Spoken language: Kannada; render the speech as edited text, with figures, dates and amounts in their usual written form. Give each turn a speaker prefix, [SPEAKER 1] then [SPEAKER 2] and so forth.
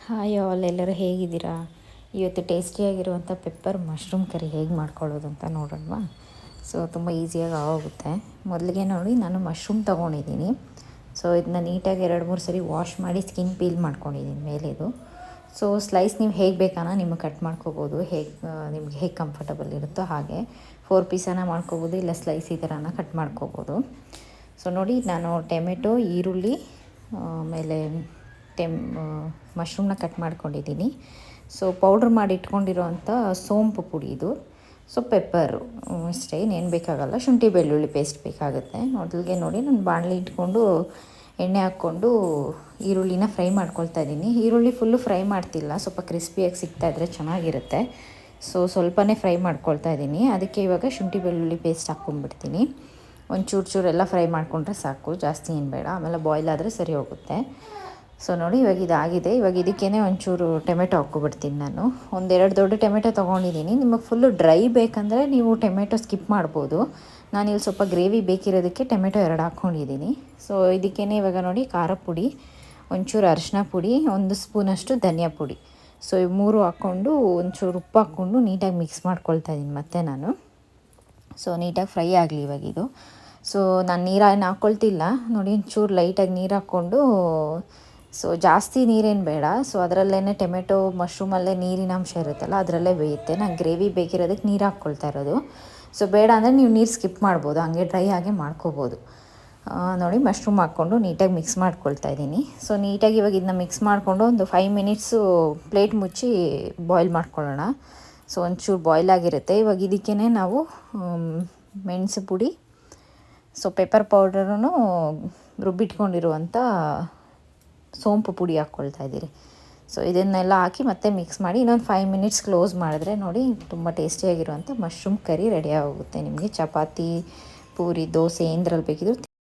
[SPEAKER 1] ಹಾಯ್ ಆಲ್, ಎಲ್ಲರೂ ಹೇಗಿದ್ದೀರಾ? ಇವತ್ತು ಟೇಸ್ಟಿಯಾಗಿರುವಂಥ ಪೆಪ್ಪರ್ ಮಶ್ರೂಮ್ ಕರಿ ಹೇಗೆ ಮಾಡ್ಕೊಳ್ಳೋದು ಅಂತ ನೋಡೋಣವಾ? ಸೊ ತುಂಬ ಈಸಿಯಾಗಿ ಆಗೋಗುತ್ತೆ. ಮೊದಲಿಗೆ ನೋಡಿ, ನಾನು ಮಶ್ರೂಮ್ ತೊಗೊಂಡಿದ್ದೀನಿ. ಸೊ ಇದನ್ನ ನೀಟಾಗಿ 2-3 ಸರಿ ವಾಶ್ ಮಾಡಿ ಸ್ಕಿನ್ ಪೀಲ್ ಮಾಡ್ಕೊಂಡಿದ್ದೀನಿ ಮೇಲೆದು. ಸೊ ಸ್ಲೈಸ್ ನೀವು ಹೇಗೆ ಬೇಕಾನ ನಿಮಗೆ ಕಟ್ ಮಾಡ್ಕೋಬೋದು, ನಿಮ್ಗೆ ಹೇಗೆ ಕಂಫರ್ಟಬಲ್ ಇರುತ್ತೋ ಹಾಗೆ 4 ಪೀಸನ್ನು ಮಾಡ್ಕೋಬೋದು, ಇಲ್ಲ ಸ್ಲೈಸ್ ಈ ಥರನ ಕಟ್ ಮಾಡ್ಕೋಬೋದು. ಸೊ ನೋಡಿ, ನಾನು ಟೊಮೆಟೊ, ಈರುಳ್ಳಿ, ಆಮೇಲೆ ಮಶ್ರೂಮ್ನ ಕಟ್ ಮಾಡ್ಕೊಂಡಿದ್ದೀನಿ. ಸೊ ಪೌಡ್ರ್ ಮಾಡಿ ಇಟ್ಕೊಂಡಿರೋವಂಥ ಸೋಂಪು ಪುಡಿ ಇದು. ಸೊ ಪೆಪ್ಪರು ಅಷ್ಟೇ, ಇನ್ನೇನು ಬೇಕಾಗಲ್ಲ. ಶುಂಠಿ ಬೆಳ್ಳುಳ್ಳಿ ಪೇಸ್ಟ್ ಬೇಕಾಗುತ್ತೆ. ಮೊದಲಿಗೆ ನೋಡಿ, ನಾನು ಬಾಣಲಿ ಇಟ್ಕೊಂಡು ಎಣ್ಣೆ ಹಾಕ್ಕೊಂಡು ಈರುಳ್ಳಿನ ಫ್ರೈ ಮಾಡ್ಕೊಳ್ತಾ ಇದ್ದೀನಿ. ಈರುಳ್ಳಿ ಫುಲ್ಲು ಫ್ರೈ ಮಾಡ್ತಿಲ್ಲ, ಸ್ವಲ್ಪ ಕ್ರಿಸ್ಪಿಯಾಗಿ ಸಿಗ್ತಾಯಿದ್ರೆ ಚೆನ್ನಾಗಿರುತ್ತೆ. ಸೊ ಸ್ವಲ್ಪನೇ ಫ್ರೈ ಮಾಡ್ಕೊಳ್ತಾ ಇದ್ದೀನಿ. ಅದಕ್ಕೆ ಇವಾಗ ಶುಂಠಿ ಬೆಳ್ಳುಳ್ಳಿ ಪೇಸ್ಟ್ ಹಾಕ್ಕೊಂಡ್ಬಿಡ್ತೀನಿ. ಒಂದು ಚೂರೆಲ್ಲ ಫ್ರೈ ಮಾಡಿಕೊಂಡ್ರೆ ಸಾಕು, ಜಾಸ್ತಿ ಏನು ಬೇಡ. ಆಮೇಲೆ ಬಾಯ್ಲ್ ಆದರೆ ಸರಿ ಹೋಗುತ್ತೆ. ಸೊ ನೋಡಿ, ಇವಾಗ ಇದಾಗಿದೆ. ಇವಾಗ ಇದಕ್ಕೇ ಒಂಚೂರು ಟೊಮೆಟೊ ಹಾಕ್ಕೊಬಿಡ್ತೀನಿ. ನಾನು 1-2 ದೊಡ್ಡ ಟೊಮೆಟೊ ತೊಗೊಂಡಿದ್ದೀನಿ. ನಿಮಗೆ ಫುಲ್ಲು ಡ್ರೈ ಬೇಕಂದರೆ ನೀವು ಟೊಮೆಟೊ ಸ್ಕಿಪ್ ಮಾಡ್ಬೋದು. ನಾನಿಲ್ಲಿ ಸ್ವಲ್ಪ ಗ್ರೇವಿ ಬೇಕಿರೋದಕ್ಕೆ ಟೊಮೆಟೊ 2 ಹಾಕ್ಕೊಂಡಿದ್ದೀನಿ. ಸೊ ಇದಕ್ಕೇ ಇವಾಗ ನೋಡಿ, ಖಾರ ಪುಡಿ, ಒಂಚೂರು ಅರಿಶಿನ ಪುಡಿ, 1 ಸ್ಪೂನಷ್ಟು ಧನಿಯಾ ಪುಡಿ. ಸೊ ಇವು 3 ಹಾಕ್ಕೊಂಡು ಒಂಚೂರು ಉಪ್ಪು ಹಾಕ್ಕೊಂಡು ನೀಟಾಗಿ ಮಿಕ್ಸ್ ಮಾಡ್ಕೊಳ್ತಾ ಇದ್ದೀನಿ ಮತ್ತೆ ನಾನು. ಸೊ ನೀಟಾಗಿ ಫ್ರೈ ಆಗಲಿ ಇವಾಗಿದು. ಸೊ ನಾನು ನೀರೇನು ಹಾಕ್ಕೊಳ್ತಿಲ್ಲ ನೋಡಿ, ಒಂಚೂರು ಲೈಟಾಗಿ ನೀರು ಹಾಕ್ಕೊಂಡು, ಸೊ ಜಾಸ್ತಿ ನೀರೇನು ಬೇಡ. ಸೊ ಅದರಲ್ಲೇ ಟೊಮೆಟೊ ಮಶ್ರೂಮಲ್ಲೇ ನೀರಿನ ಅಂಶ ಇರುತ್ತಲ್ಲ, ಅದರಲ್ಲೇ ಬೇಯುತ್ತೆ. ನಾನು ಗ್ರೇವಿ ಬೇಕಿರೋದಕ್ಕೆ ನೀರು ಹಾಕ್ಕೊಳ್ತಾ ಇರೋದು. ಸೊ ಬೇಡ ಅಂದರೆ ನೀವು ನೀರು ಸ್ಕಿಪ್ ಮಾಡ್ಬೋದು, ಹಂಗೆ ಡ್ರೈ ಆಗೇ ಮಾಡ್ಕೋಬೋದು. ನೋಡಿ, ಮಶ್ರೂಮ್ ಹಾಕ್ಕೊಂಡು ನೀಟಾಗಿ ಮಿಕ್ಸ್ ಮಾಡ್ಕೊಳ್ತಾ ಇದ್ದೀನಿ. ಸೊ ನೀಟಾಗಿ ಇವಾಗ ಇದನ್ನ ಮಿಕ್ಸ್ ಮಾಡಿಕೊಂಡು ಒಂದು 5 ಮಿನಿಟ್ಸು ಪ್ಲೇಟ್ ಮುಚ್ಚಿ ಬಾಯ್ಲ್ ಮಾಡ್ಕೊಳ್ಳೋಣ. ಸೊ ಒಂಚೂರು ಬಾಯ್ಲ್ ಆಗಿರುತ್ತೆ. ಇವಾಗ ಇದಕ್ಕೇ ನಾವು ಮೆಣಸು ಪುಡಿ, ಸೊ ಪೆಪ್ಪರ್ ಪೌಡರೂ, ರುಬ್ಬಿಟ್ಕೊಂಡಿರುವಂಥ ಸೋಂಪು ಪುಡಿ ಹಾಕ್ಕೊಳ್ತಾ ಇದ್ದೀರಿ. ಸೊ ಇದನ್ನೆಲ್ಲ ಹಾಕಿ ಮತ್ತೆ ಮಿಕ್ಸ್ ಮಾಡಿ ಇನ್ನೊಂದು 5 ಮಿನಿಟ್ಸ್ ಕ್ಲೋಸ್ ಮಾಡಿದ್ರೆ ನೋಡಿ, ತುಂಬ ಟೇಸ್ಟಿಯಾಗಿರುವಂಥ ಮಶ್ರೂಮ್ ಕರಿ ರೆಡಿ ಆಗೋಗುತ್ತೆ. ನಿಮಗೆ ಚಪಾತಿ, ಪೂರಿ, ದೋಸೆ ಏನದ್ರಲ್ಲಿ ಬೇಕಿದ್ರು